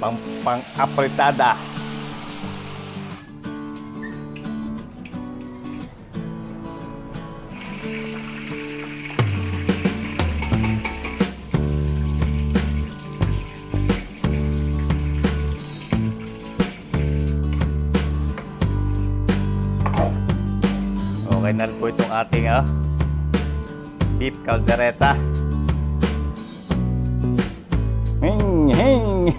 pang-apritada. Okay na rin po itong ating beef caldereta. Hing, hing.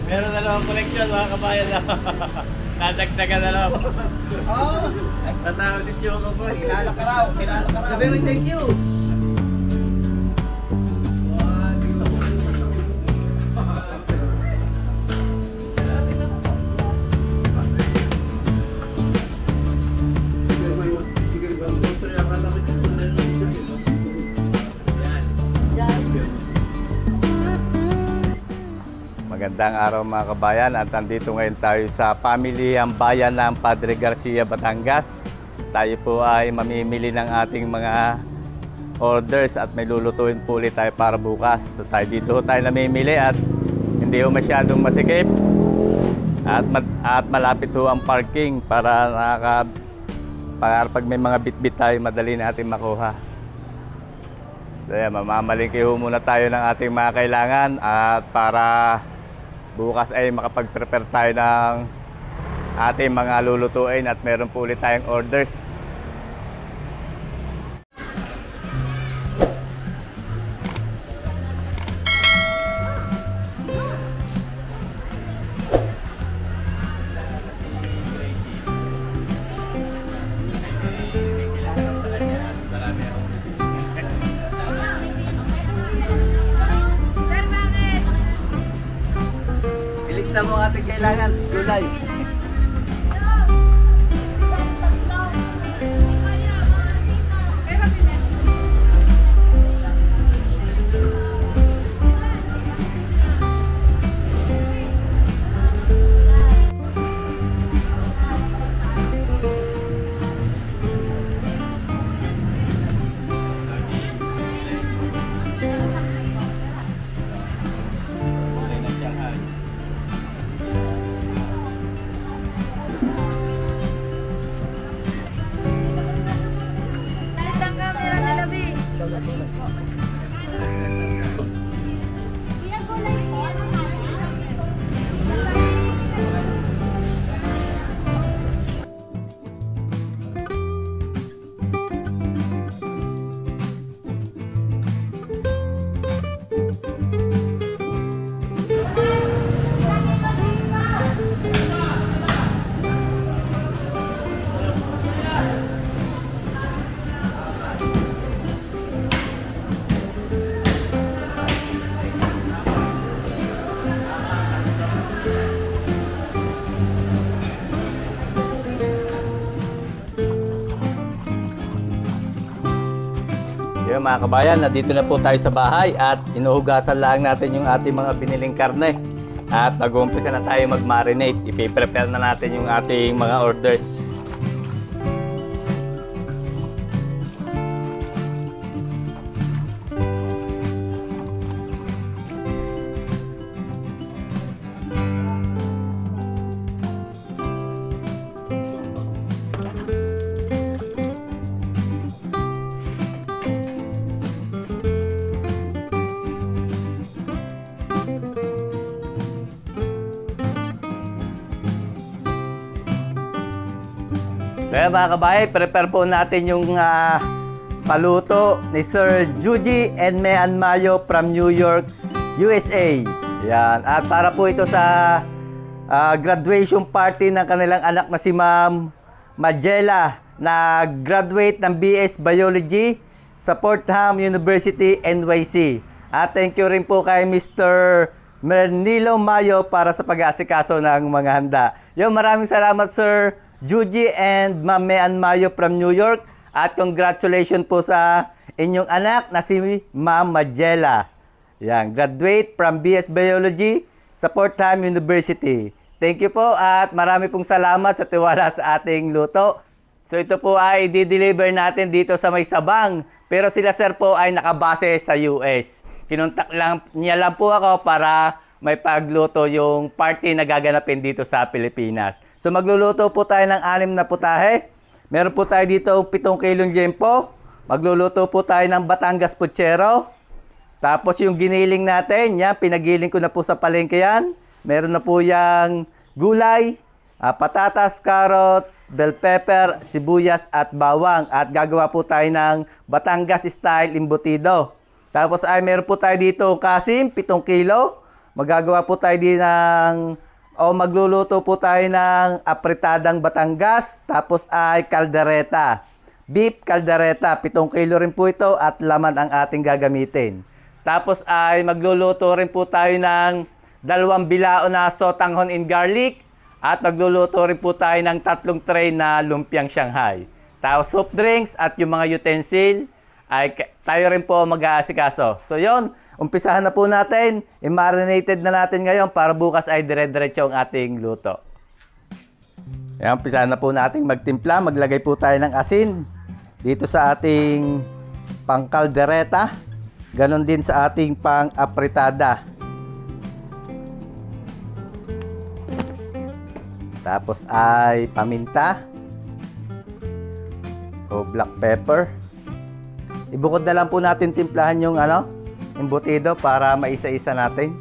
Meron na naman koleksyon mga kabayan na nadagdagan na naman. Oo. Tatawag si Choco po. Kilala ka raw. Sabi mo thank you. Magandang araw mga kabayan, at nandito ngayon tayo sa pamilihang bayan ng Padre Garcia, Batangas. Tayo po ay mamimili ng ating mga orders at may lulutuin po ulit tayo para bukas. So dito tayo namimili at hindi po masyadong masikip at malapit po ang parking para pag may mga bitbit tayo madali natin makuha. Kaya mamamalingki ho muna tayo ng ating mga kailangan at para bukas ay makapag-prepare tayo ng ating mga lulutuin at meron po ulit tayong orders. Ilista mo ang ating kailangan. Gulay. Yung mga kabayan, nandito na po tayo sa bahay at inuhugasan lang natin yung ating mga biniling karne. At mag-uumpisa na tayo mag-marinate. Ipiprepare na natin yung ating mga orders. Kaya mga kabayan, prepare po natin yung paluto ni Sir Juji and Mean Mayo from New York, USA. Yan. At para po ito sa graduation party ng kanilang anak na si Ma'am Majela na graduate ng BS Biology sa Fordham University, NYC. At thank you rin po kay Mr. Mernilo Mayo para sa pag-aasikaso ng mga handa. Yung maraming salamat Sir Juji and Ma'am Mean Mayo from New York. At congratulations po sa inyong anak na si Ma'am Majela. Yan, graduate from BS Biology sa Fordham University. Thank you po at marami pong salamat sa tiwala sa ating luto. So ito po ay di-deliver natin dito sa May Sabang. Pero sila sir po ay nakabase sa US. Kinontak lang niya lang po ako para may pagluto yung party na gaganapin dito sa Pilipinas. So magluluto po tayo ng 6 na putahe. Meron po tayo dito 7 kilong liempo. Magluluto po tayo ng Batangas Puchero. Tapos yung giniling natin, yan, pinagiling ko na po sa palengke yan. Meron na po yung gulay, patatas, carrots, bell pepper, sibuyas at bawang. At gagawa po tayo ng Batangas style embutido. Tapos ay meron po tayo dito kasim, 7 kilo. Magagawa po tayo din magluluto po tayo ng apritadang Batangas. Tapos ay kaldereta. Beef kaldereta, 7 kilo rin po ito at laman ang ating gagamitin. Tapos ay magluluto rin po tayo ng 2 bilao na sotanghon in garlic at magluluto rin po tayo ng 3 tray na lumpiang Shanghai. Tapos soft drinks at yung mga utensil ay tayo rin po mag-aasikaso. So yon, umpisahan na po natin. I-marinated na natin ngayon para bukas ay dire-diretso ang ating luto. Yan, umpisahan na po natin magtimpla. Maglagay po tayo ng asin dito sa ating pangkaldereta. Ganon din sa ating pang-apritada. Tapos ay paminta o black pepper. Ibukod na lang po natin timplahan yung embutido para maisa-isa natin.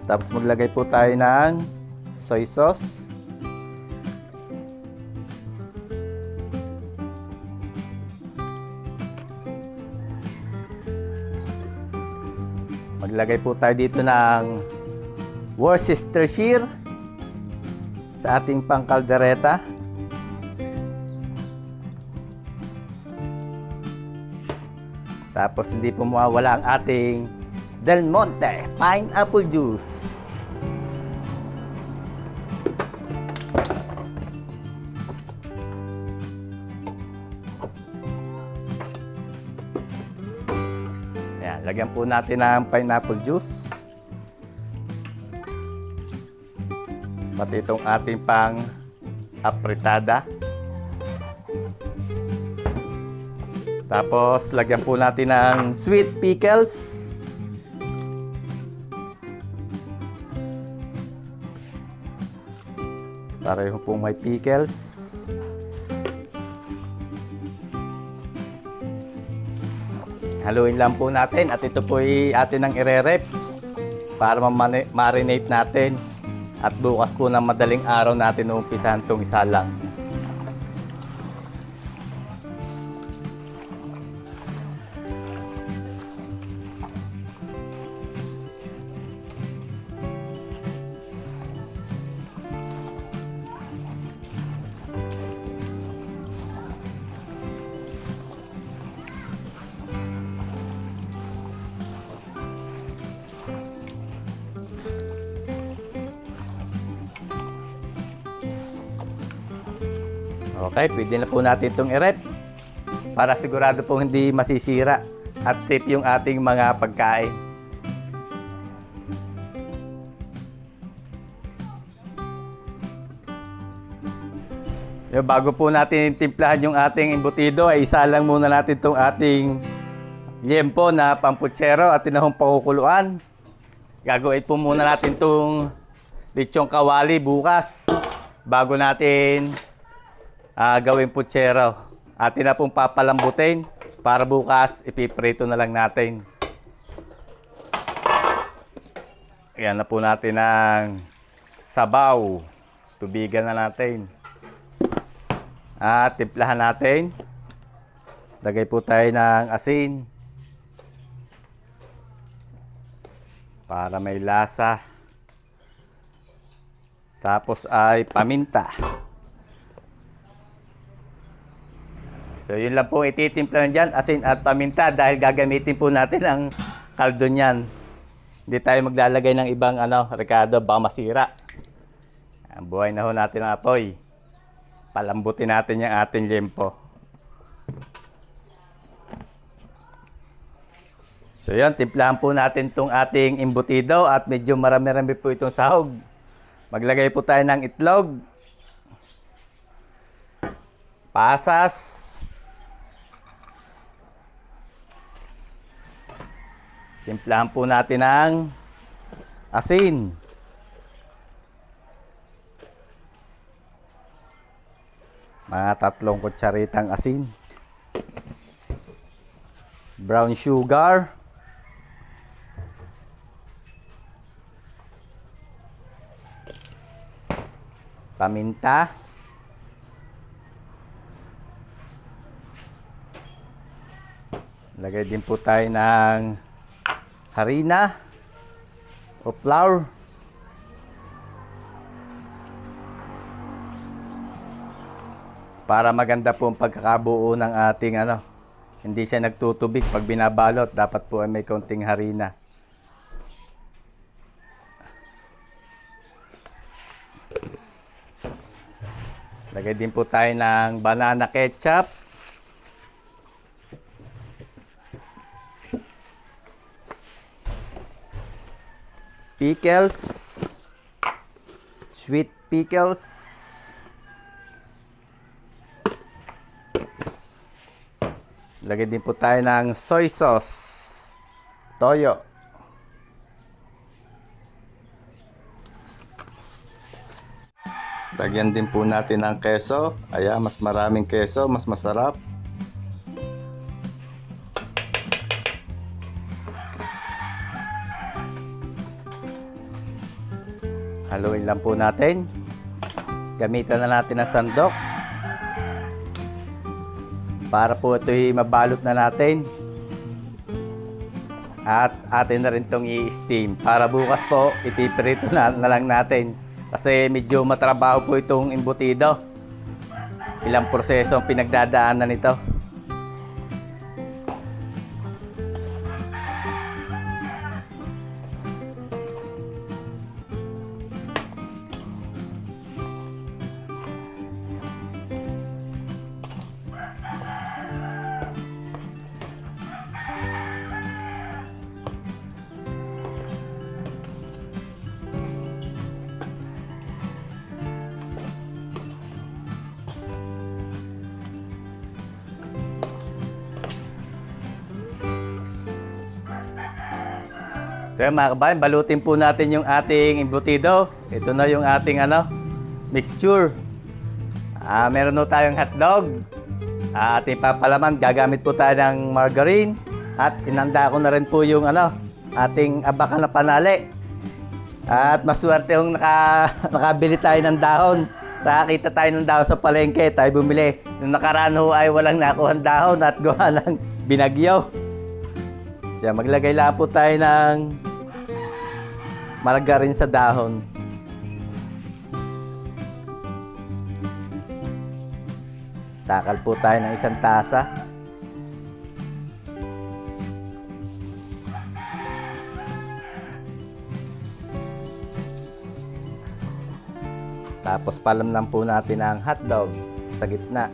Tapos maglagay po tayo ng soy sauce. Maglagay po tayo dito ng Worcestershire sa ating pangkaldereta. Tapos hindi po mawawala ang ating Del Monte pineapple juice. Ayan, lagyan po natin ng pineapple juice. Pati itong ating pang apritada. Tapos lagyan po natin ng sweet pickles. Pareho pong may pickles. Haluin lang po natin at ito po ay atin ang ire-rep para ma-marinate natin. At bukas po ng madaling araw natin uumpisahan itong isa lang. Okay, pwede na po natin itong i-rep para sigurado pong hindi masisira at safe yung ating mga pagkain. Bago po natin timplahan yung ating embutido, ay isa lang muna natin itong ating liempo na pamputsero at tinahong pakukuluan. Gagawin po muna natin itong lechong kawali bukas bago natin gawin putsero. Atin na pong papalambutin para bukas ipiprito na lang natin. Ayan na po natin ang sabaw. Tubigan na natin. At timplahan natin. Lagay po tayo ng asin. Para may lasa. Tapos ay paminta. So yun lang po ititimpla dyan, asin at paminta dahil gagamitin po natin ang kaldo niyan. Hindi tayo maglalagay ng ibang Ricardo, baka masira. Ang buhay na ho natin ang apoy. Palambutin natin yung ating liempo. So yan, timplahan po natin itong ating embutido at medyo marami-rami po itong sahog. Maglagay po tayo ng itlog, pasas, timplahan po natin ng asin, mga 3 kutsaritang asin, brown sugar, paminta, lagay din po tayo ng harina o flour, para maganda po ang pagkakabuo ng ating hindi siya nagtutubig pag binabalot. Dapat po ay may kaunting harina. Lagay din po tayo ng banana ketchup. Pickles. Sweet pickles. Lagay din po tayo ng soy sauce. Toyo. Lagyan din po natin ng keso. Ayan, mas maraming keso, mas masarap. Haluin lang po natin. Gamitan na natin ng sandok. Para po ito'y mabalot na natin. At atin na rin itong i-steam. Para bukas po, ipiprito na lang natin. Kasi medyo matrabaho po itong embutido. Ilang proseso ang pinagdadaanan nito. So mga kabayan, balutin po natin yung ating embutido. Ito na yung ating mixture. Meron po tayong hotdog. Ating papalaman, gagamit po tayo ng margarine. At inanda ko na rin po yung ating abakan na panali. At maswerte yung nakabili tayo ng dahon. Nakakita tayo ng dahon sa palengke, tayo bumili. Nung nakaraan ho ay walang nakuha dahon at gawa ng binagyo. So maglagay lang po tayo ng margarine sa dahon. Takal po tayo ng 1 tasa. Tapos palamnan po natin ang hotdog sa gitna.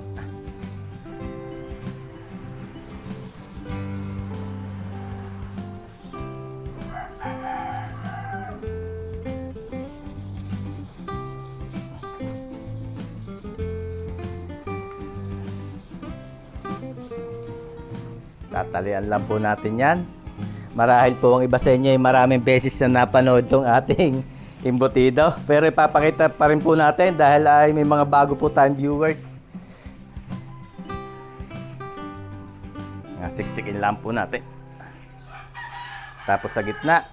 Tatalian lang po natin yan. Marahil po ang iba sa inyo ay maraming beses na napanood itong ating embutido. Pero ipapakita pa rin po natin dahil ay may mga bago po tayong viewers. Siksikin lang po natin. Tapos sa gitna.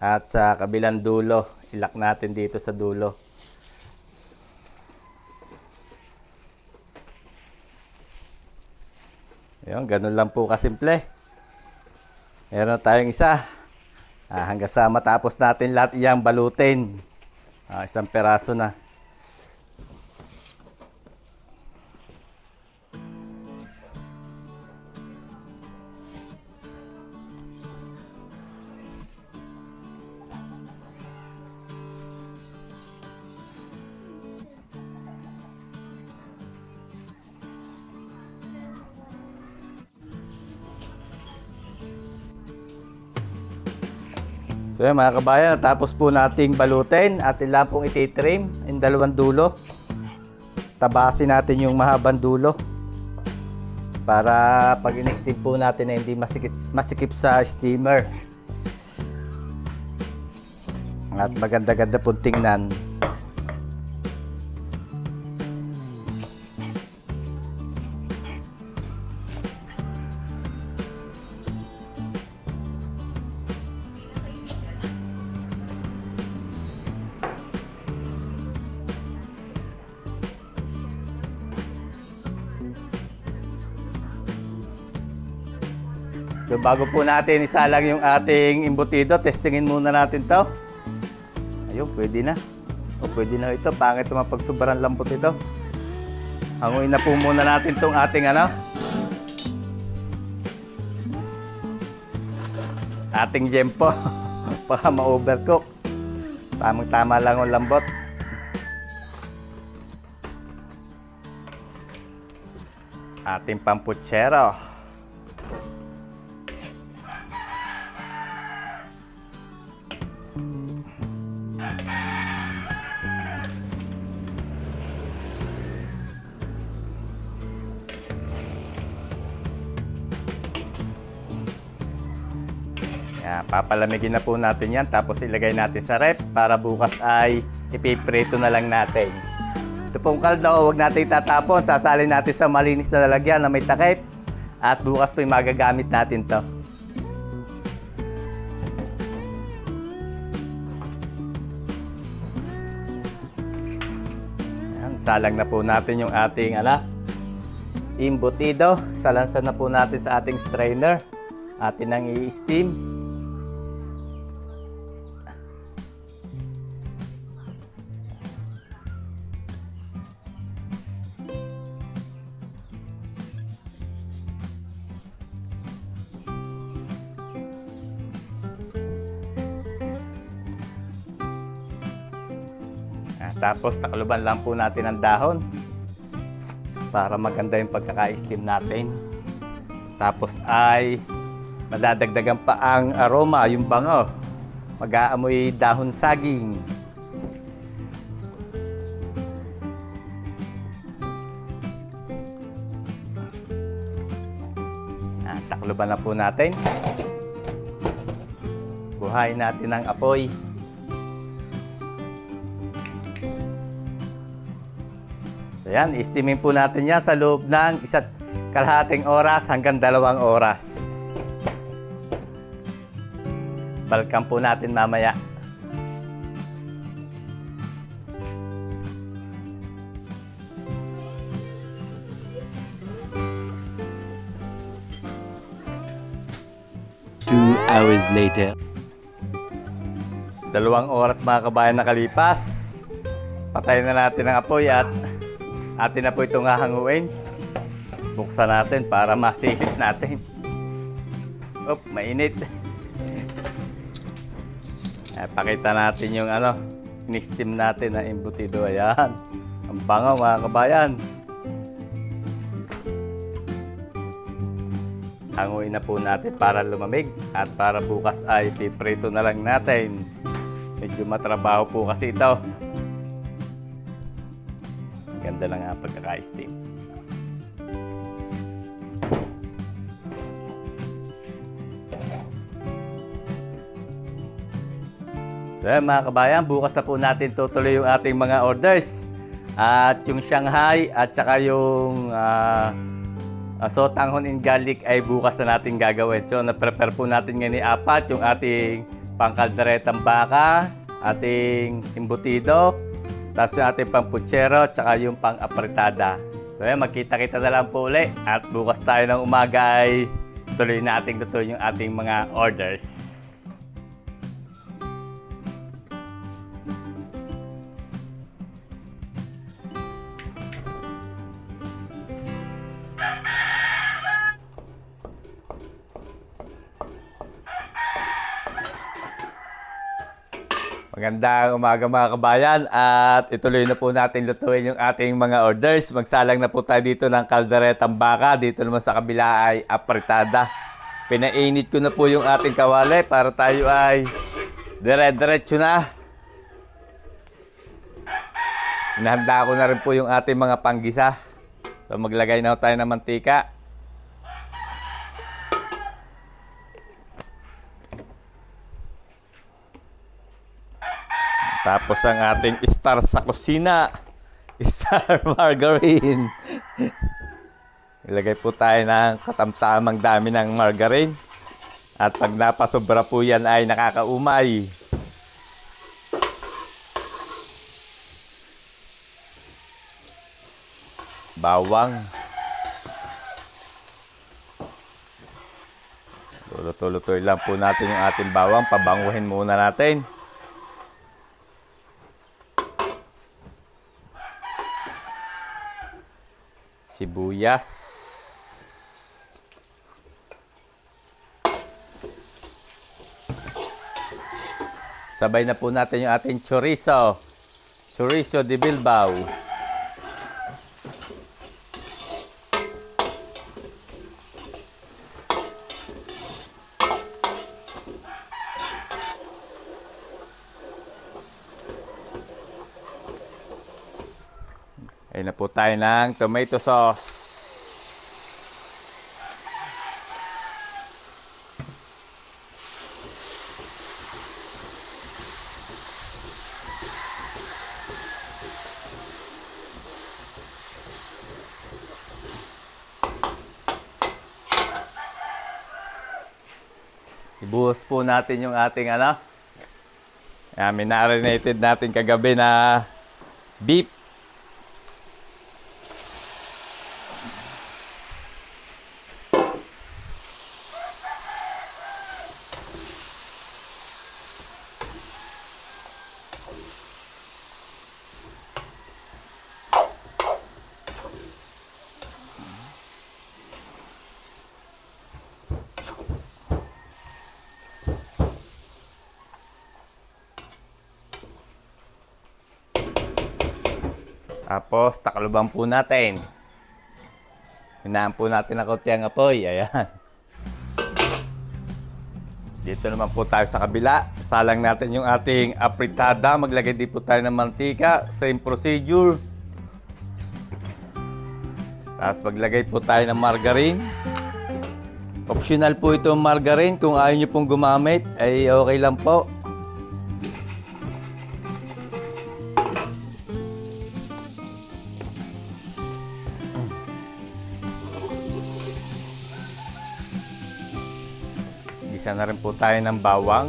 At sa kabilang dulo, ilak natin dito sa dulo. Ayun, ganun lang po kasimple. Meron tayong isa. Hanggang sa matapos natin lahat iyang balutin. Isang peraso na. So yan mga kabayan, natapos po nating balutin. Atin lang pong ititrim yung dalawang dulo. Tabasin natin yung mahabang dulo. Para pag in-steam po natin na hindi masikip sa steamer. At maganda-ganda pong tingnan. So bago po natin isalang yung ating imbutido, testingin muna natin to. Ayun, pwede na. O pwede na ito, pangit naman pag sobrang lambot ito. Hanguin na po muna natin tong ating ating jempo. Baka ma-overcook. Tamang-tama lang ang lambot. Ating pamputsero. Yan, papalamigin na po natin yan, tapos ilagay natin sa rep para bukas ay ipiprito na lang natin. Ito pong kaldo, huwag natin tatapon, sasalin natin sa malinis na lalagyan na may takip at bukas po yung magagamit natin to. Yan, salang na po natin yung ating imbutido. Salansan na po natin sa ating strainer. Atin nang i-steam. Tapos takluban lang po natin ang dahon para maganda yung pagkaka-steam natin. Tapos ay madadagdagan pa ang aroma, yung bango. Mag-aamoy dahon saging. Takluban na po natin. Buhayin natin ang apoy. So yan, i-steamin po natin yan sa loob ng 1.5 oras hanggang 2 oras. Balikan po natin mamaya. Two hours later. 2 oras mga kabayan nakalipas. Patayin na natin ang apoy at atin na po itong hahanguin. Buksan natin para masilip natin. Op, mainit. Pakita natin yung in-steam natin na embutido. Ayan. Ang bango mga kabayan. Hanguin na po natin para lumamig at para bukas ay piprito na lang natin. Medyo matrabaho po kasi ito. Ganda lang ang pagkaka-steam. So yan mga kabayan, bukas na po natin tutuloy yung ating mga orders. At yung Shanghai at saka yung sotanghon in garlic ay bukas na natin gagawin. So na-prepare po natin ngayon apat, yung ating pangkalderetang baka, ating embutido, tapos yung ating pamputsero, tsaka yung pang-apretada. So So yan, magkita-kita na lang po uli. At bukas tayo ng umaga ay tuloy nating tutuloy yung ating mga orders. Magandang umaga mga kabayan at ituloy na po natin lutuin yung ating mga orders. Magsalang na po tayo dito ng kalderetang baka. Dito naman sa kabila ay apritada. Pinainit ko na po yung ating kawali para tayo ay dire-diretso na. Inahanda ko na rin po yung ating mga panggisa. So maglagay na tayo ng mantika. Tapos ang ating star sa kusina, star margarine. Ilagay po tayo ng katamtamang dami ng margarine. At pag napasobra po yan ay nakakaumay. Bawang. Luto-lutoy lang po natin yung ating bawang. Pabanguhin muna natin. Sibuyas. Sabay na po natin yung ating chorizo. Chorizo de Bilbao. Ayun na po tayo ng tomato sauce. Ibuhos po natin yung ating minarinated natin kagabi na beef. Tapos, takluban po natin. Hinaan po natin ang kaunti ang apoy. Ayan. Dito naman po tayo sa kabila. Salang natin yung ating apritada. Maglagay din po tayo ng mantika. Same procedure. Tapos maglagay po tayo ng margarine. Optional po ito margarine. Kung ayaw nyo pong gumamit, ay okay lang po. Isa na rin po tayo ng bawang.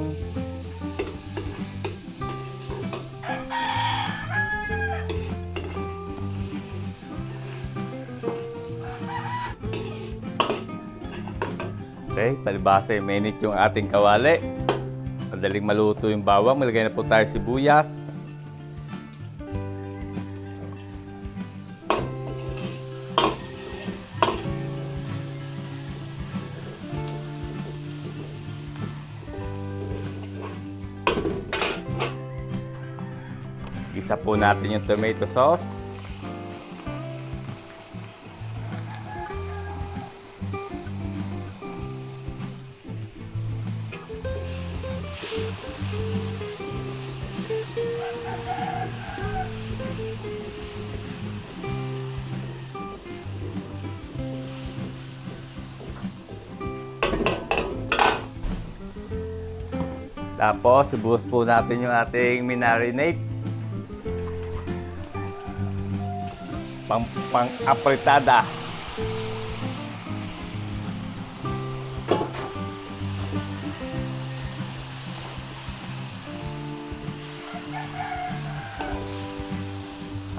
Okay, palibasa mainit yung ating kawali. Madaling maluto yung bawang. Malagay na po tayo sibuyas. Isa po natin yung tomato sauce. Tapos, ibuhos po natin yung ating minarinate. Pang-apritada.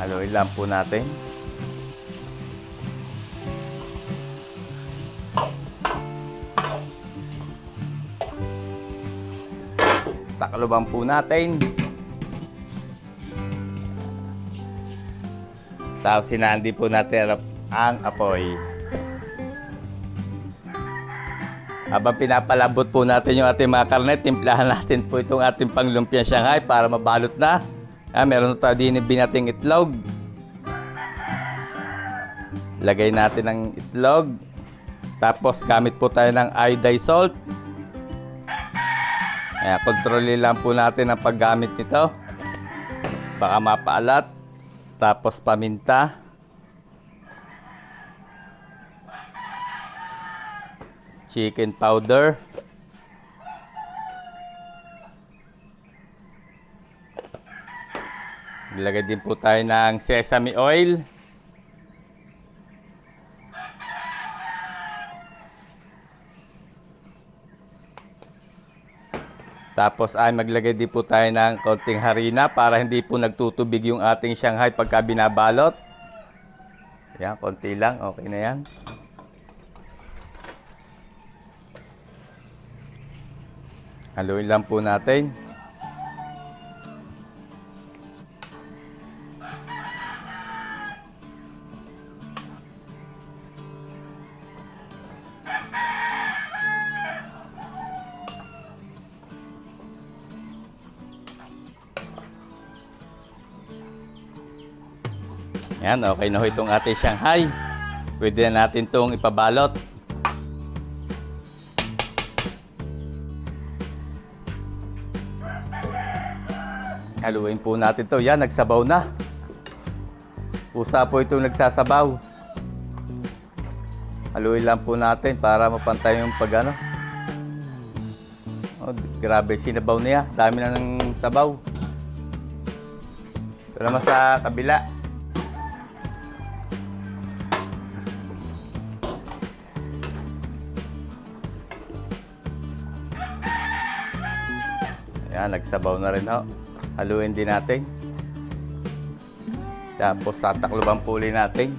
Haluin lang po natin. takluban po natin. Tapos hinandi po natin ang apoy. Habang pinapalambot po natin yung ating mga karne, timplahan natin po itong ating panglumpia Shanghai para mabalot na. Meron na tayo din binating itlog. Lagay natin ang itlog. Tapos gamit po tayo ng iodized salt. Kontrolin lang po natin ang paggamit nito. Baka mapaalat. Tapos paminta. Chicken powder. Ilagay din po tayo ng sesame oil. Tapos ay maglagay din po tayo ng konting harina para hindi po nagtutubig yung ating Shanghai pagka binabalot. Yan, konti lang. Okay na yan. Haluin lang po natin. Yan, okay na ho itong ating Shanghai. Pwede na natin itong ipabalot. Haluin po natin to. Yan, nagsabaw na. Pusa po itong nagsasabaw. Haluin lang po natin para mapantay yung pag-ano. Oh, grabe, sinabaw niya. Dami na ng sabaw. Ito naman sa kabila. Yan, nagsabaw na rin ho. Haluin din natin. Tapos tatakluban po ulit natin.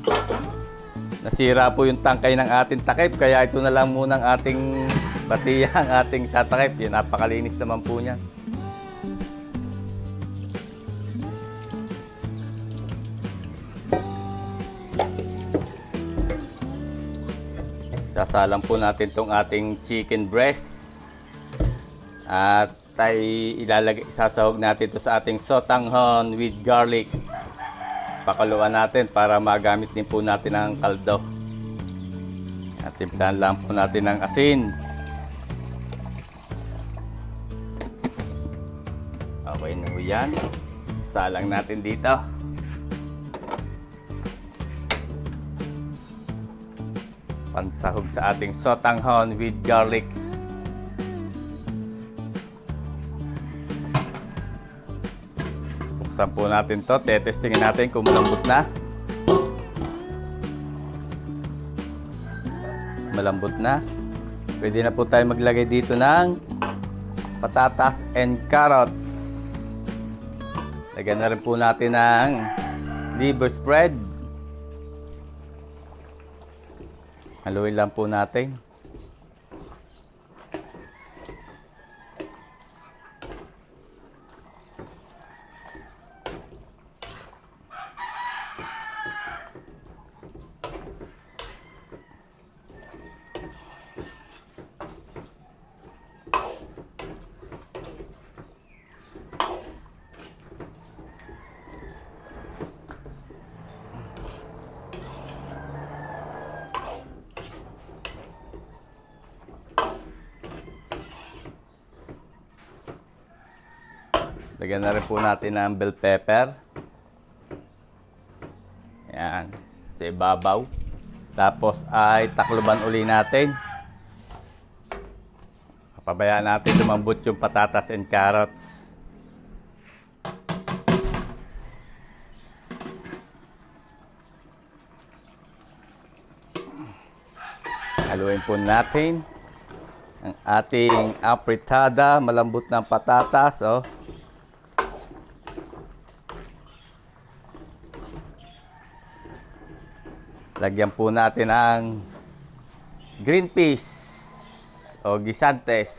Nasira po yung tangkay ng ating takip, kaya ito na lang muna ang ating batiya, ang ating tatakip. Yan, napakalinis naman po niyan. Sasalang po natin itong ating chicken breast. At isasahog natin ito sa ating sotanghon with garlic. Pakuluan natin para magamit din po natin ang kaldo. At timplahan lang po natin ng asin. Okay na po yan. Salang natin dito. Pansahog sa ating sotanghon with garlic. Buksan po natin to. Tetestingin natin kung malambot na. Malambot na. Pwede na po tayo maglagay dito ng patatas and carrots. Lagyan na rin po natin ng liver spread. Haluin lang po natin. Lagyan na rin po natin ng bell pepper. Yan. Sa ibabaw. Tapos ay takluban uli natin. Pabayaan natin lumambot yung patatas and carrots. Haluin po natin ang ating apritada, malambot ng patatas. Oh. Lagyan po natin ang green peas o gisantes.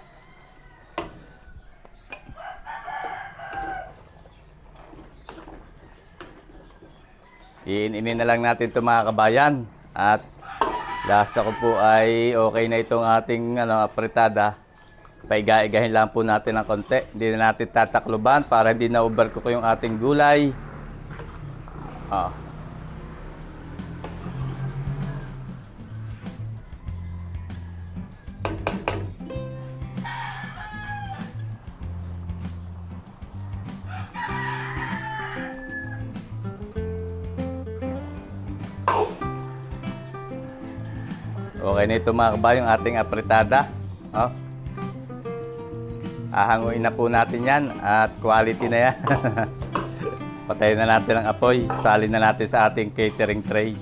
Iininin na lang natin ito mga kabayan. At lasa ko po ay okay na itong ating apritada. Paiga-igahin lang po natin ng konti. Hindi na natin tatakluban para hindi na overcook yung ating gulay. Okay na ito mga kabayan, yung ating apritada. Ahanguin na po natin yan at quality na yan. Patayin na natin ang apoy. Salin na natin sa ating catering tray.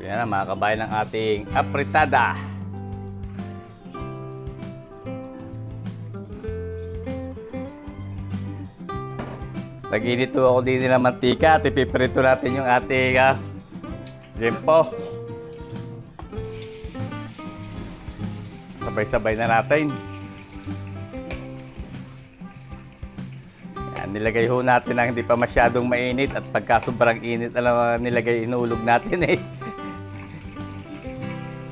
Yan na mga kabayan ng ating apritada. Nag-init ako din ng mantika at ipiprito natin yung ating limpo. Sabay-sabay na natin. Yan, nilagay ho natin ang hindi pa masyadong mainit at pagka sobrang init alam nilagay inuulog natin eh.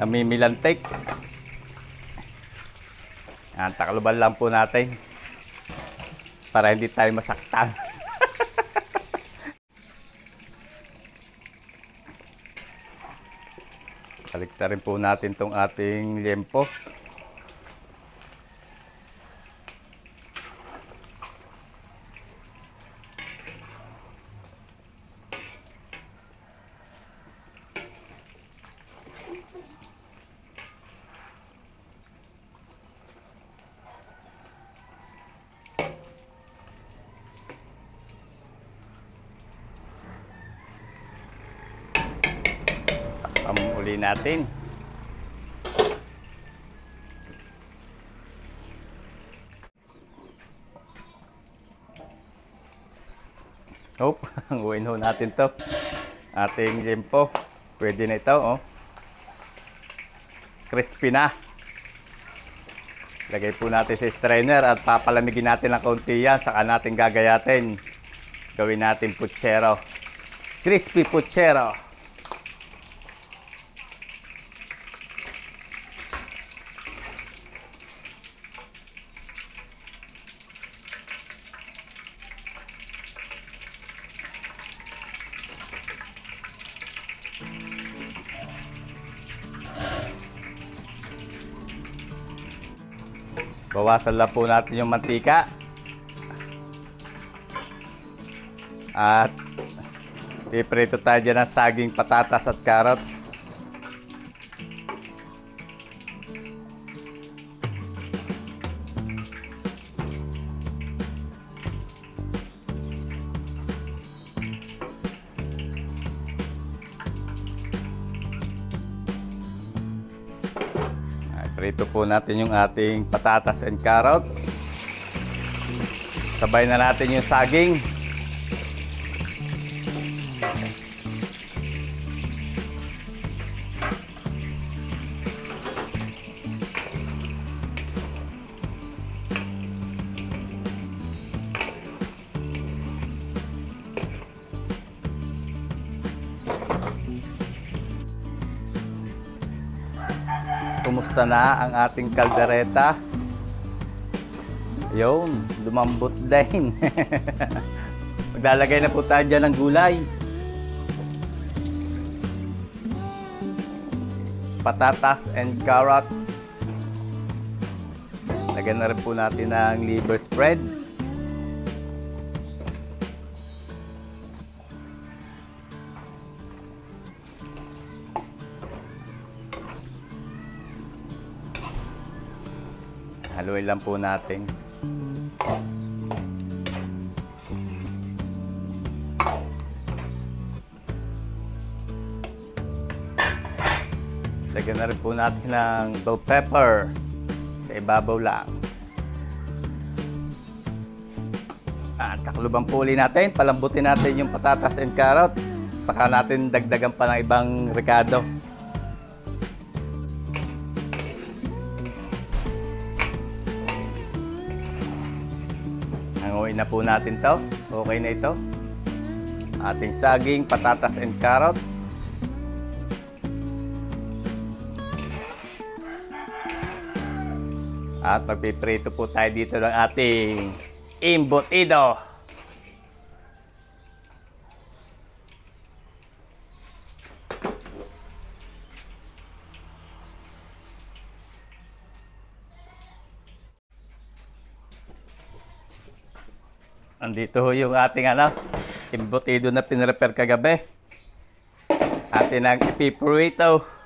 Namimilantik. Yan, takluban lang po natin para hindi tayo masaktan. Baliktarin po natin tong ating liempo. Uli natin. Hanguin ho natin to. Ating limpo. Pwede na ito, crispy na. Lagay po natin sa strainer at papalamigin natin ng kaunti yan. Saka natin gagayatin. Gawin natin putsero. Crispy putsero. Bawasan lang po natin yung mantika. At iprito tayo dyan ng saging patatas at carrots. Prito po natin yung ating patatas and carrots. Sabay na natin yung saging. Kumusta na ang ating kaldereta? Ayun, lumambot din. Maglalagay na po tayo dyan ng gulay. Patatas and carrots. Lagyan na rin po natin ng liver spread. Haluin lang po natin. Lagyan na rin po natin ng bell pepper sa ibabaw lang. At takluban po uli natin, palambutin natin yung patatas and carrots. Saka natin dagdagan pa ng ibang rekado. Hanguin na po natin to. Okay na ito. Ating saging, patatas and carrots. At magpiprito po tayo dito ng ating embutido. Andito ho yung ating embutido na pinrepare kagabi. Atin ang ipiprito.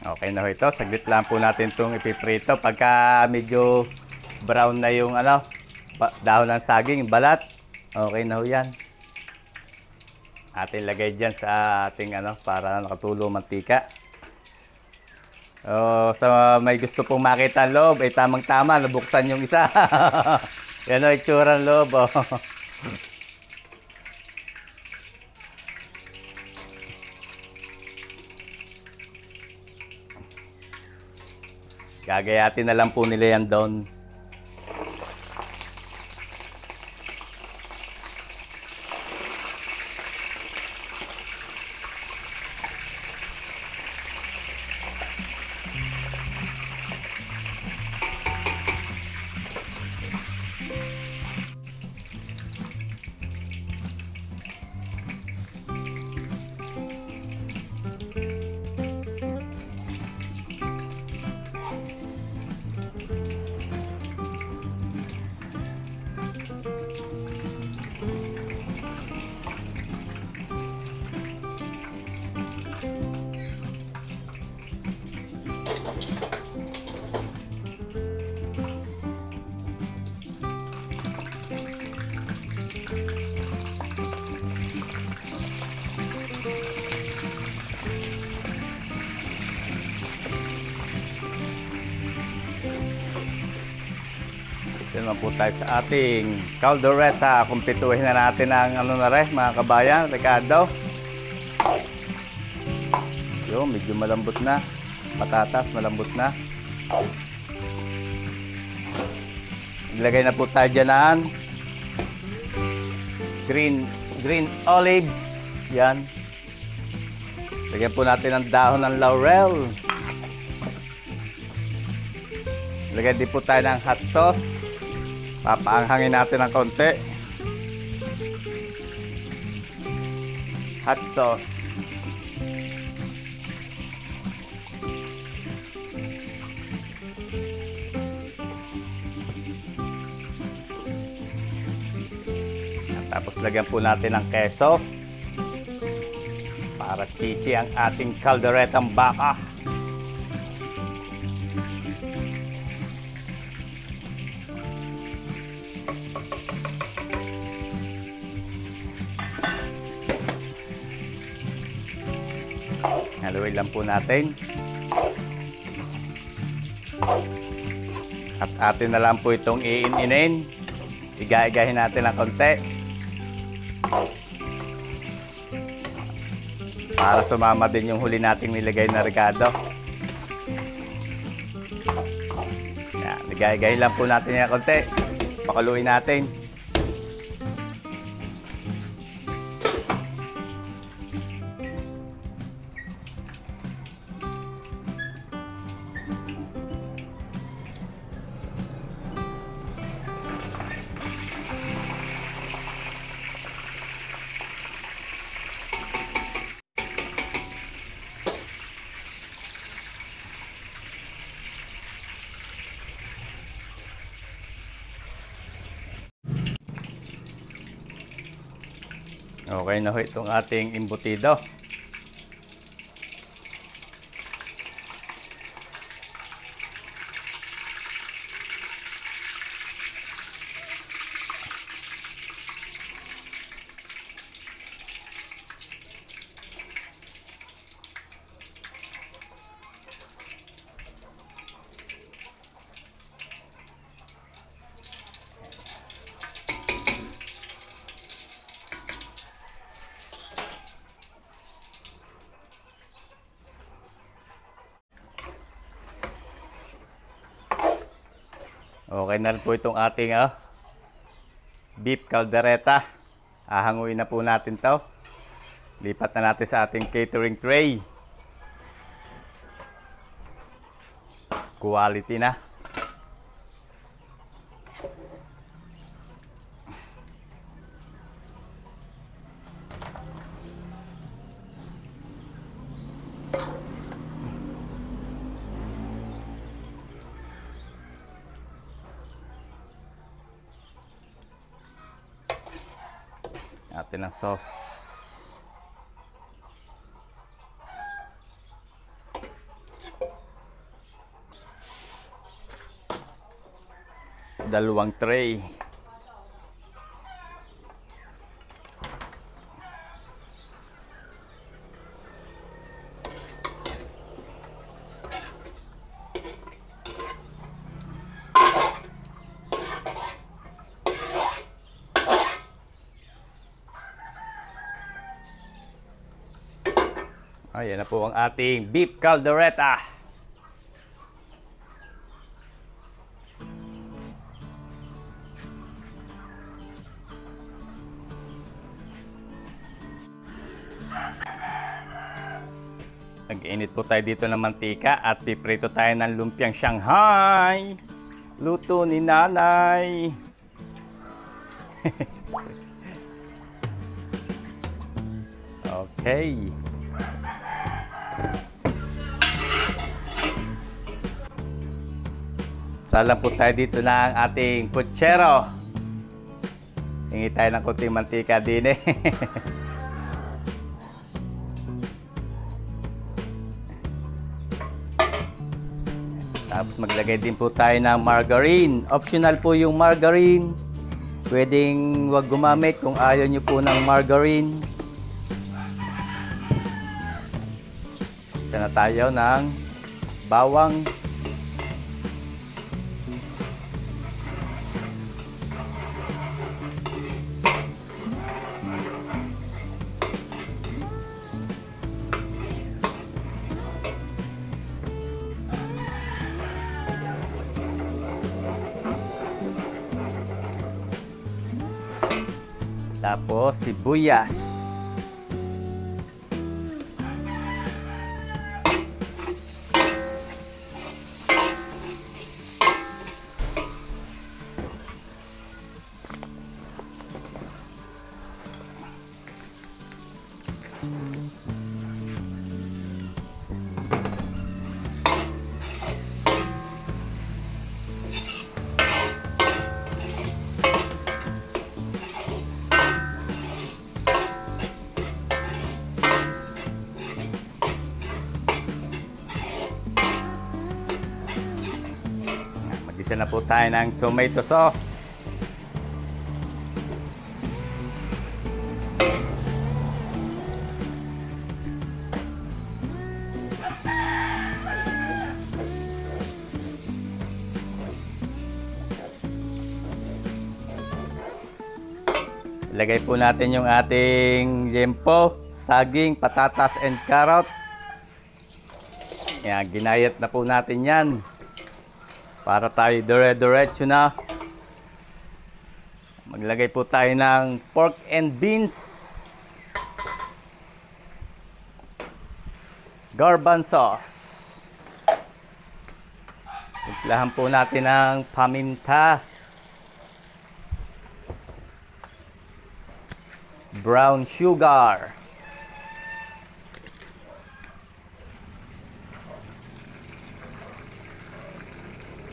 Okay na ho ito. Saglit lang po natin itong ipiprito. Pagka medyo brown na yung dahon ng saging, balat. Okay na ho yan. Atin lagay dyan sa ating para nakatulo mantika. Sa may gusto pong makita ang loob, ay tamang-tama, nabuksan yung isa. Yan o, itsura ng loob. Gagayatin na lang po nila yan doon. Yan naman po tayo sa ating caldereta. Kumpituhin na natin ang mga kabayan, rekado. Yo, medyo malambot na. Patatas, malambot na. Ilagay na po tayo dyan ng green olives. Yan. Lagyan po natin ang dahon ng laurel. Lagyan din po tayo ng hot sauce. Papaanghangin natin ng konti. Hot sauce. Tapos lagyan po natin ng keso para cheesy ang ating kalderetang baka. Haluin lang po natin. At atin na lang po itong iin-inin. Iga-igahin natin ng konti. Para sumama din yung huli nating nilagay na ricado. Yan, iga-igahin lang po natin ng konti. Pakaluin natin. Okay na ho itong ating embutido. Okay na rin po itong ating beef caldereta. Ahanguin na po natin to. Lipat na natin sa ating catering tray. Quality na. Natin ang sauce. Dalawang tray. Ayan na po ang ating beef caldereta. Nag-init po tayo dito ng mantika at piprito tayo ng lumpiang Shanghai. Luto ni nanay. Okay. Salang po tayo dito ng ating kutsero. Hingi tayo ng kunting mantika din eh. Tapos maglagay din po tayo ng margarine. Optional po yung margarine. Pwedeng wag gumamit kung ayaw nyo po ng margarine. Isa na tayo ng bawang. Tapos sibuyas. Umpisa na po tayo ng tomato sauce. Ilagay po natin yung ating liempo, saging, patatas, and carrots. Yan, ginayat na po natin yan. Para tayo dire-diretso na. Maglagay po tayo ng pork and beans. Garbanzos. Timplahan po natin ng paminta. Brown sugar.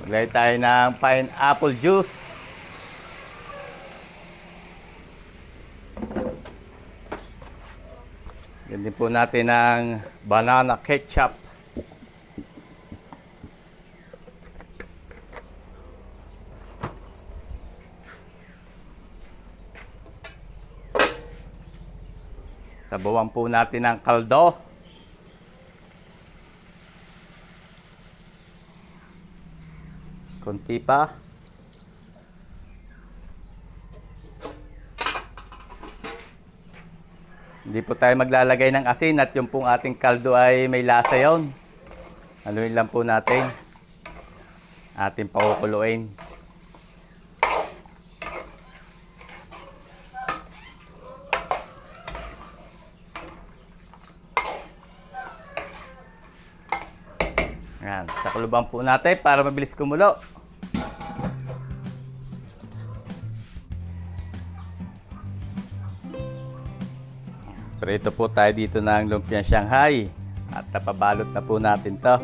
Maglagay tayo ng pineapple juice. Yan din po natin ng banana ketchup. Sabawan po natin ng kaldo. Kunti pa. Hindi po tayo maglalagay ng asin at yung pong ating kaldo ay may lasa yon. Haluin lang po natin. Ating pakukuluin. Yan, sakuluban po natin para mabilis kumulo. Prito po tayo dito ng lumpiang Shanghai at napabalot na po natin to.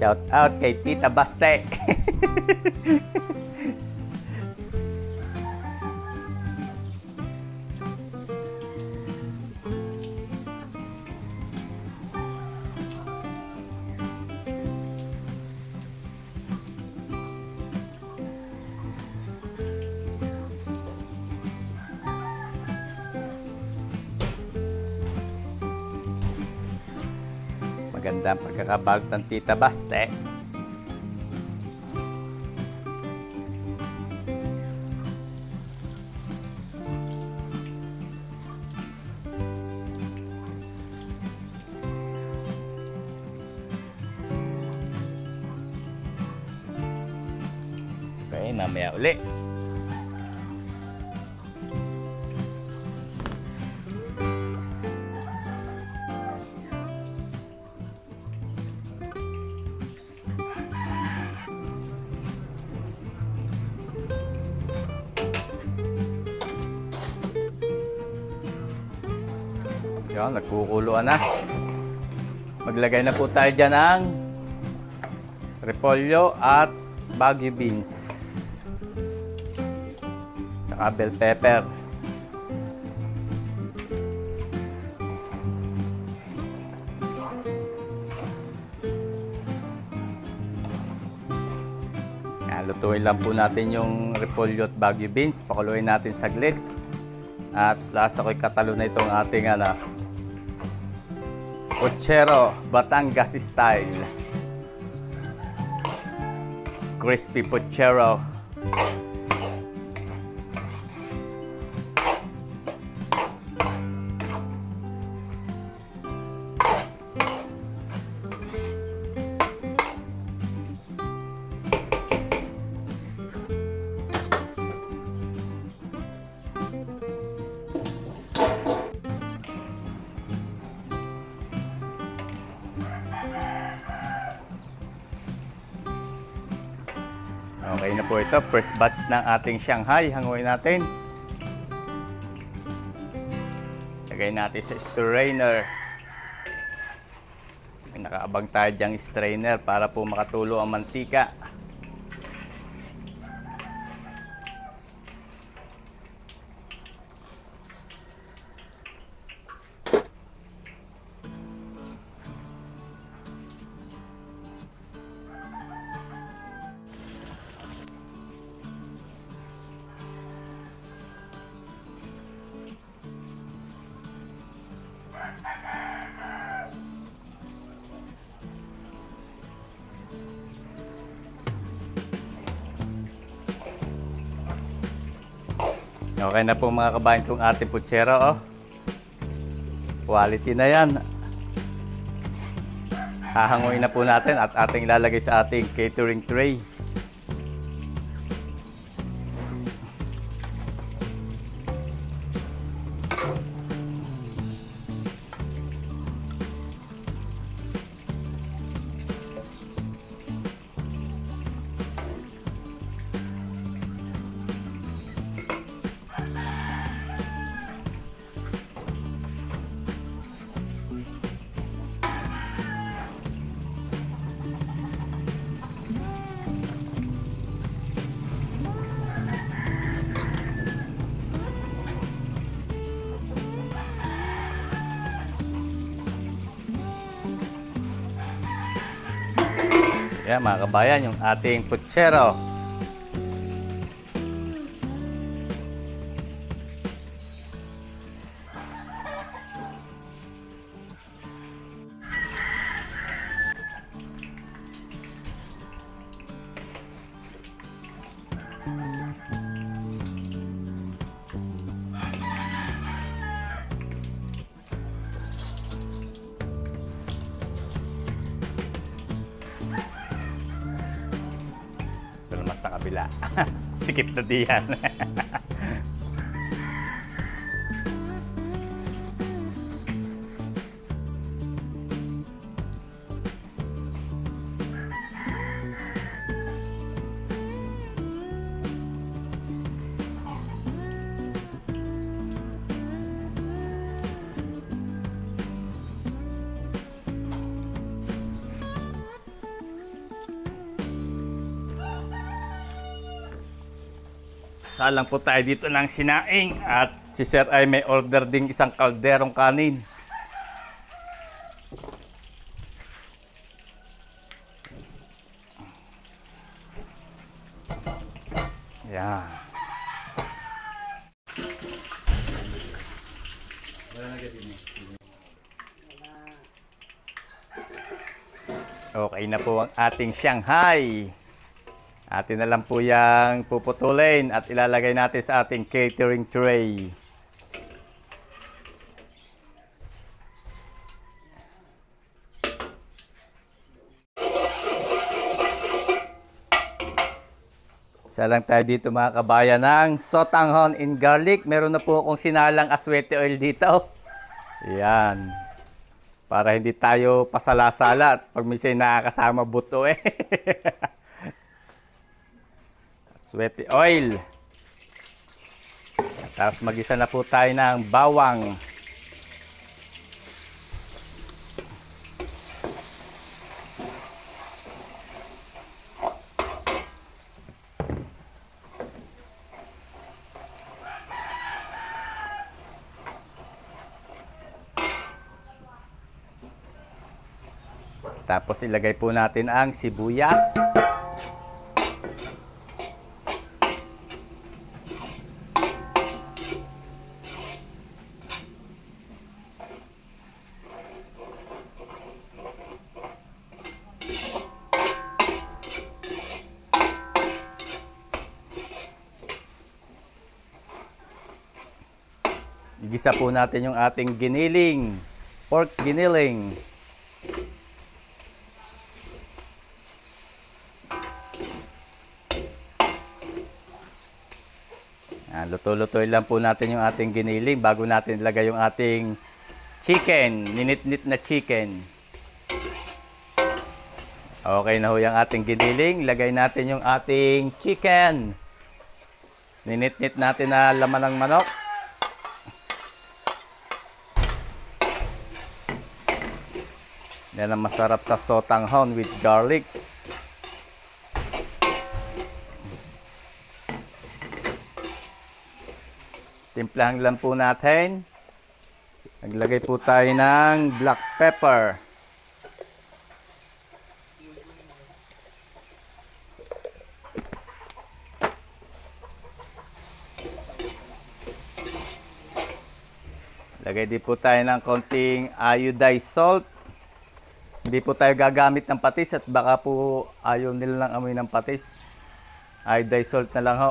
Shout out kay Tita Baste. Maganda ang pagkakabalot ng Tita Baste. Okay, mamaya uli. Yan, nagkukuluan na. Maglagay na po tayo dyan ng repolyo at Baguio beans. Saka bell pepper. Yan, lutuin lang po natin yung repolyo at Baguio beans. Pakuluin natin saglit. At lasa ko'y katalo na itong ating puchero, Batangas style. Crispy puchero. Okay na po ito. First batch ng ating Shanghai. Hanguin natin. Lagay natin sa strainer. May nakaabang tayo dyang strainer para po makatulo ang mantika. Okay na po mga kabayan itong ating putsero. Oh. Quality na yan. Hahanguin na po natin at ating ilalagay sa ating catering tray. Yan mga kabayan, yung ating putsero. Pero mas sa kabila. Sikip na diyan. Salang po tayo dito ng sinaing at si Sir ay may order ding isang kalderong kanin. Yan. Okay na po ang ating Shanghai. Atin na lang po yung puputulin at ilalagay natin sa ating catering tray. Isa lang tayo dito mga kabayan ng sotanghon in garlic. Meron na po akong sinalang aswete oil dito. Yan. Para hindi tayo pasala-sala at pag minsan nakakasama buto eh. Sweaty oil. Tapos mag-isa na po tayo ng bawang. Tapos ilagay po natin ang sibuyas. Igisa po natin yung ating giniling, pork giniling. Luto-lutoy lang po natin yung ating giniling bago natin ilagay yung ating chicken, ninit-nit na chicken. Okay na ho yung ating giniling, lagay natin yung ating chicken. Ninit-nit natin na laman ng manok. Yan ang masarap sa sotanghon with garlic. Timplahan lang po natin. Naglagay po tayo ng black pepper. Lagay din po tayo ng konting iodized salt. Hindi po tayo gagamit ng patis at baka po ayaw nila ng amoy ng patis. Iodized salt na lang ho.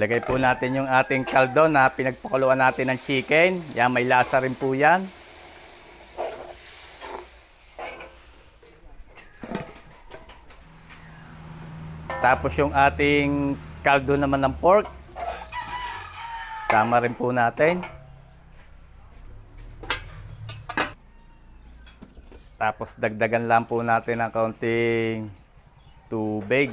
Ilagay po natin yung ating kaldo na pinagpakuluan natin ng chicken. Yan, may lasa rin po yan. Tapos yung ating kaldo naman ng pork. Sama rin po natin. Tapos dagdagan lang po natin ng kaunting tubig.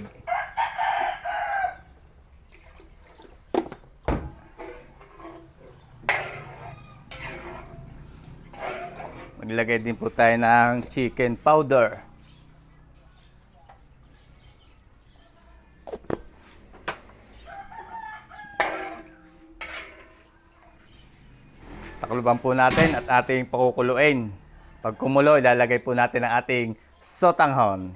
Maglagay din po tayo ng chicken powder. Takluban po natin at ating pakukuluin. Pag kumulo, ilalagay po natin ang ating sotanghon.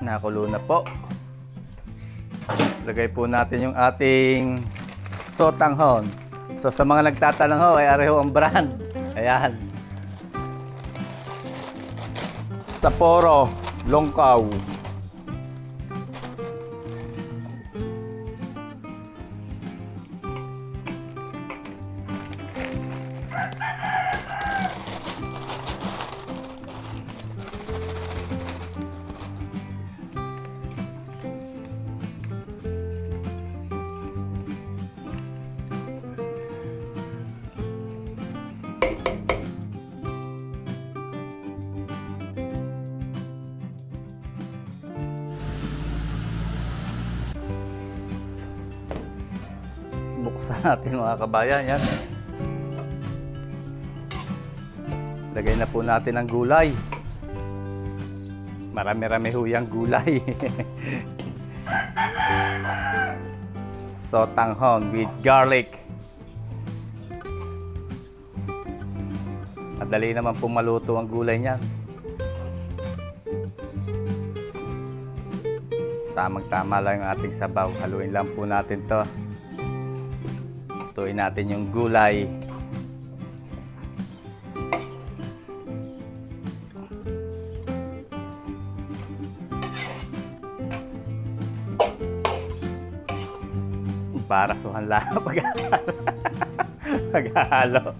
Nakulo na po. Lagay po natin yung ating sotanghon. So sa mga nagtatanong ho, ay areho ang brand. Ayan. Sapporo Longkaw. Buksan natin mga kabayan, yan. Lagay na po natin ang gulay. Marami-rami ho yung gulay. Sotanghon with garlic. Madali naman po maluto ang gulay niyan. Tamang-tama lang yung ating sabaw. Haluin lang po natin to. Lutuin natin yung gulay. Para suhan lang paghahalo.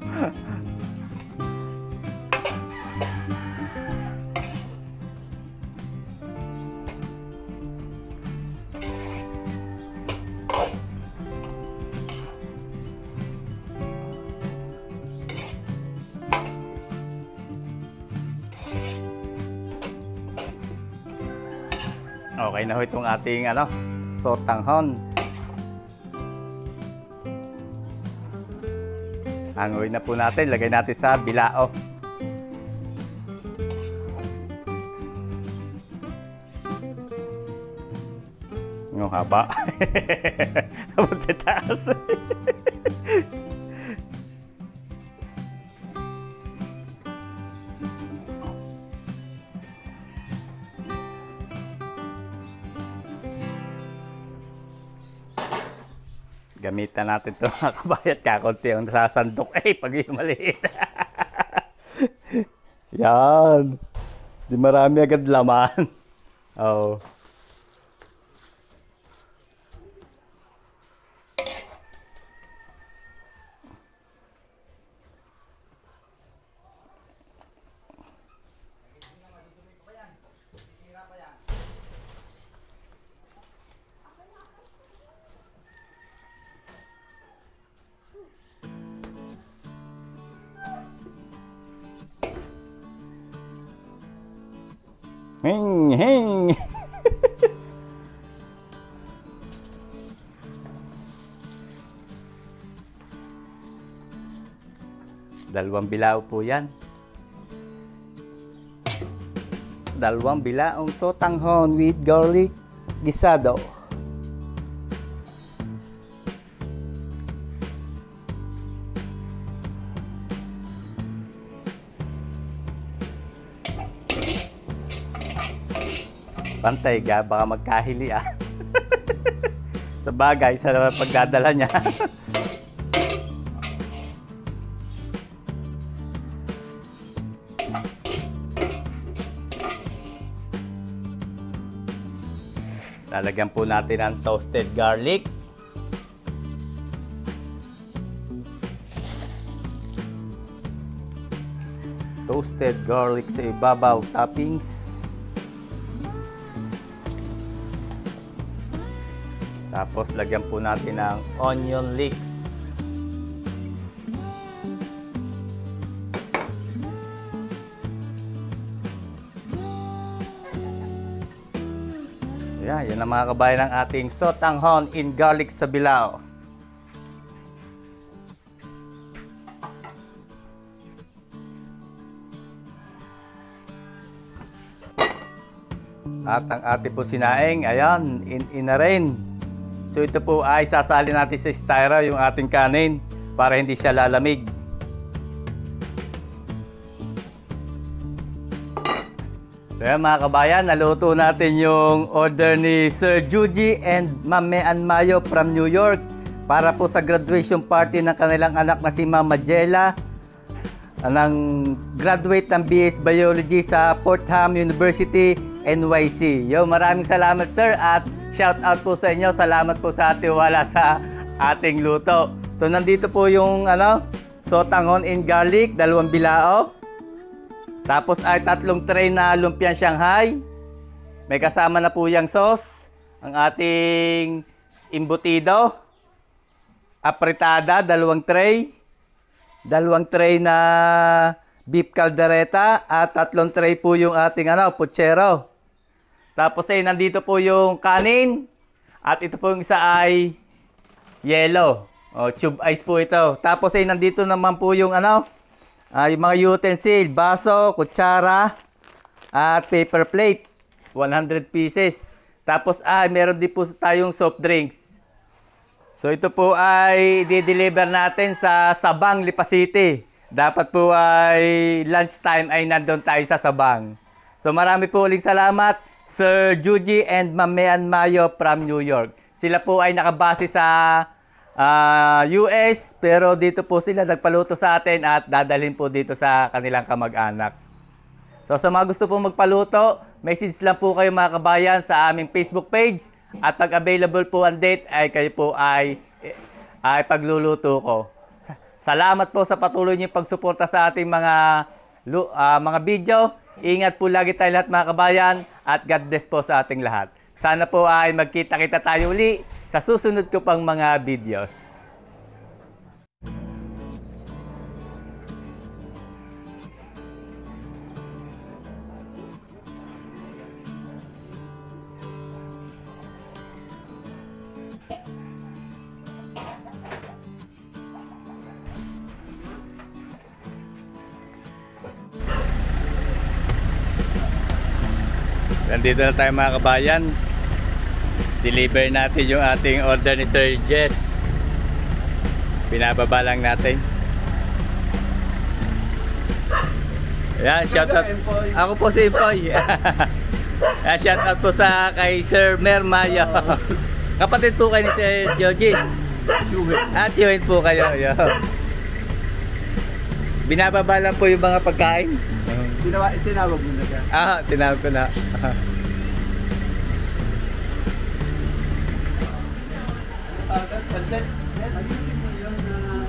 Okay na ho itong ating sotanghon. Hanguin na po natin, lagay natin sa bilao. Ang haba. Abot sa taas. Gamitan natin ito mga kabayat. Kakunti ang nasasandok. Pag yung maliit. Yan. Di marami agad laman. Oh. Hing, hing. Dalawang bilao po yan. Dalawang bilaong sotanghon with garlic gisado. Pantay ga, baka magkahili Sa bagay, sa pagdadala niya. Lalagyan po natin ng toasted garlic. Toasted garlic sa ibabaw, toppings. Tapos lagyan po natin ng onion leeks. Yan ang mga kabayan ng ating sotanghon in garlic sa Bilao. At ang ating po sinaing, ayan, in na rin. So ito po ay sasali natin sa styro yung ating kanin para hindi siya lalamig. So yan mga kabayan, naluto natin yung order ni Sir Juji and Ma'am Mean Mayo from New York para po sa graduation party ng kanilang anak na si Mama Jella, ng graduate ng BS Biology sa Fordham University, NYC. Yo, maraming salamat sir at shout out po sa inyo. Salamat po sa tiwala sa ating luto. So nandito po yung sotanghon in garlic, 2 bilao. Tapos ay 3 tray na lumpiang Shanghai. May kasama na po yung sauce, ang ating embutido, apritada, 2 tray, 2 tray na beef caldereta at 3 tray po yung ating putsero. Tapos ay nandito po yung kanin at ito po yung isa ay yellow. Tube ice po ito. Tapos ay nandito naman po yung yung mga utensil, baso, kutsara at paper plate. 100 pieces. Tapos meron din po tayong soft drinks. So ito po ay di-deliver natin sa Sabang, Lipa City. Dapat po ay lunchtime ay nandun tayo sa Sabang. So marami po uling salamat Sir Juji and Ma'am Mean Mayo from New York. Sila po ay nakabase sa US, pero dito po sila nagpaluto sa atin at dadalhin po dito sa kanilang kamag-anak. So sa mga gusto po magpaluto, message lang po kayo mga kabayan sa aming Facebook page at pag available po ang date ay kayo po ay pagluluto ko. Salamat po sa patuloy niyong pagsuporta sa ating mga video. Ingat po lagi tayo lahat mga kabayan at God bless po sa ating lahat. Sana po ay magkita-kita tayo uli sa susunod ko pang mga videos. Nandito na tayo mga kabayan. Deliver natin yung ating order ni Sir Jess. Binababa lang natin. Ayan, shout out. Ako po si Empoy. Ayan, shout out po sa kay Sir Mer Mayo. Kapatid po kayo ni Sir Joji. At yun po kayo. Binababa lang po yung mga pagkain. Tinawag mo na siya. Tinawag ko na. Pansit. Ayusin mo yun na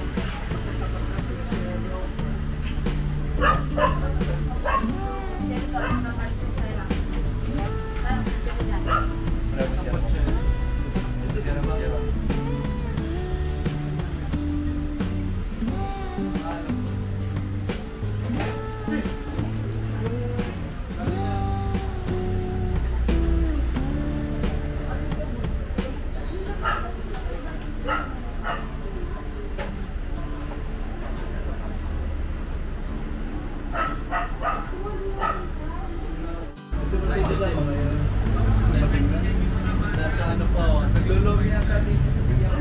naglulubi na ka dito sa bigyan.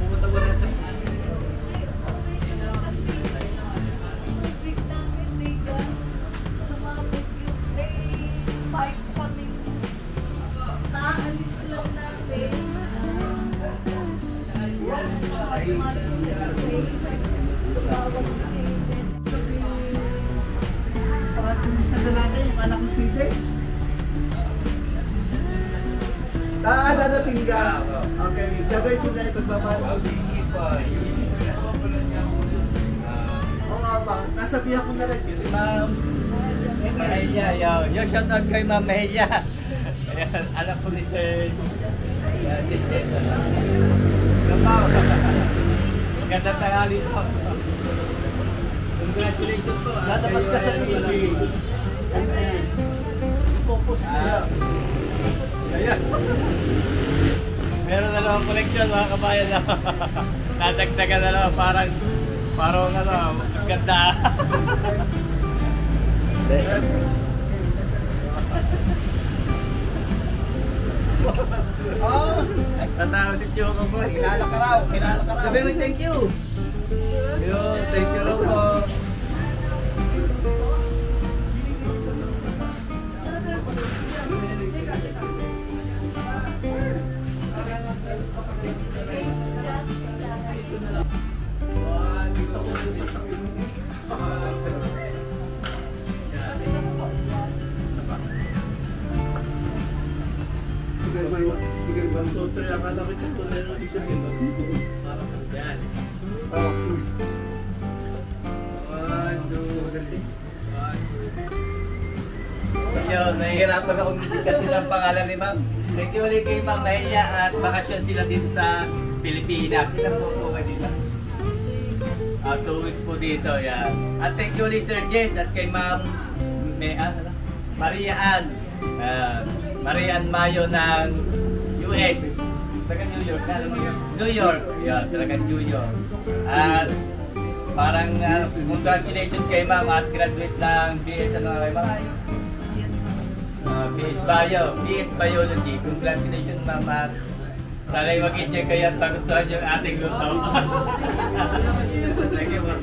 Pumunta mo na sa pangatong isa lalaki, yung anak ni si Dex. Dadating ka. Okay, sabay ko na ipagbabalik. Oo nga ba, nasabihan ko na rin. Ma'am, Mahelia, yung shout out kay Ma'am Mahelia. Ayan, anak ko ni Sir. Ayan, si Jen. Gabaw. Magandang tanghali po. Congratulations po. Lalabas ka sa TV. Amen. Focus ka. Ayan. Meron na naman connection mga kabayan na. Nadagdagan na naman parang ano, ang ganda. Oh, Tatawa si Choco po. kilala ka raw. Sabi mo thank you. Yo, thank you raw po. Bigay ba ang total? Akala ko ito total na isa nito. Yan. Oh, 1, 2, 3. Yo, nahihirapan akong kasi ng pangalan ni Ma'am. Thank you ulit kay Ma'am Mahelia at bakasyon sila dito sa Pilipinas. Ilang po po kayo dito? 2 weeks po dito, yan. At thank you ulit Sir Jess at kay Ma'am Maria Ann. Maria Ann Mayo ng US. Taga New York. New York. Yeah, talaga New York. At parang congratulations kay Ma'am at graduate ng BS ano kay Ma'am? BS Bio, BS Biology. Congratulations Ma'am at sana'y mag-enjoy kayo at tagustuhan yung ating luto. Thank you Ma'am.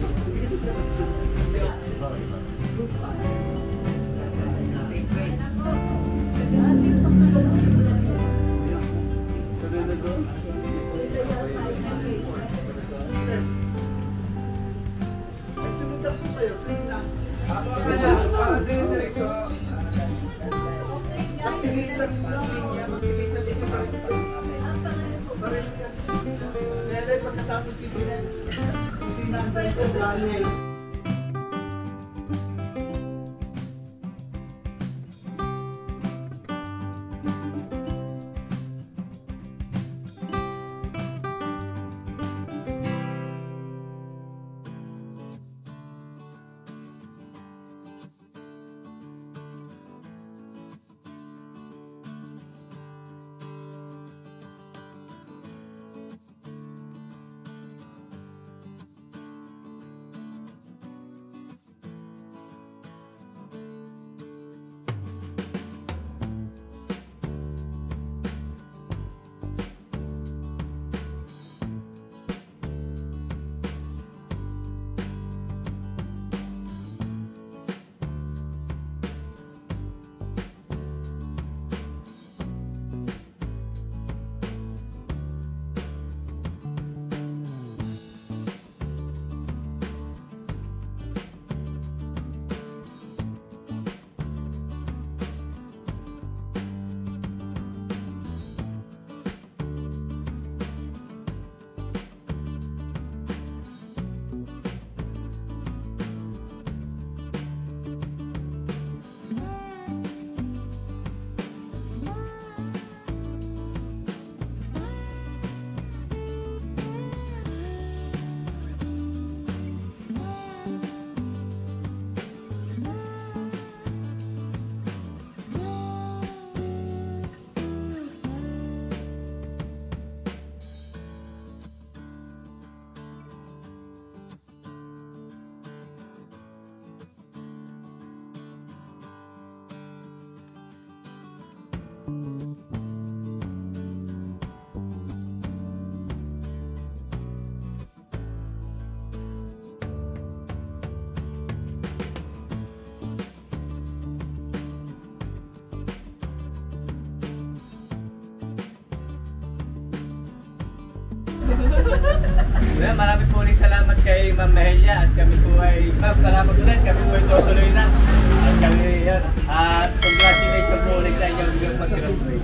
sumunod po kayo. Sige na. Diretso. Magtigil sa linya. Magtigil sa linya. Pareho yan. Kaya dahil pagkatapos dito yan, sinambay ko Daniel. Well, marami po ulit salamat kay Ma'am Mahelia at kami po ay Ma'am, salamat ulit, kami po ay tutuloy na at kami yan at congratulations po ulit sa inyong mag-graduation.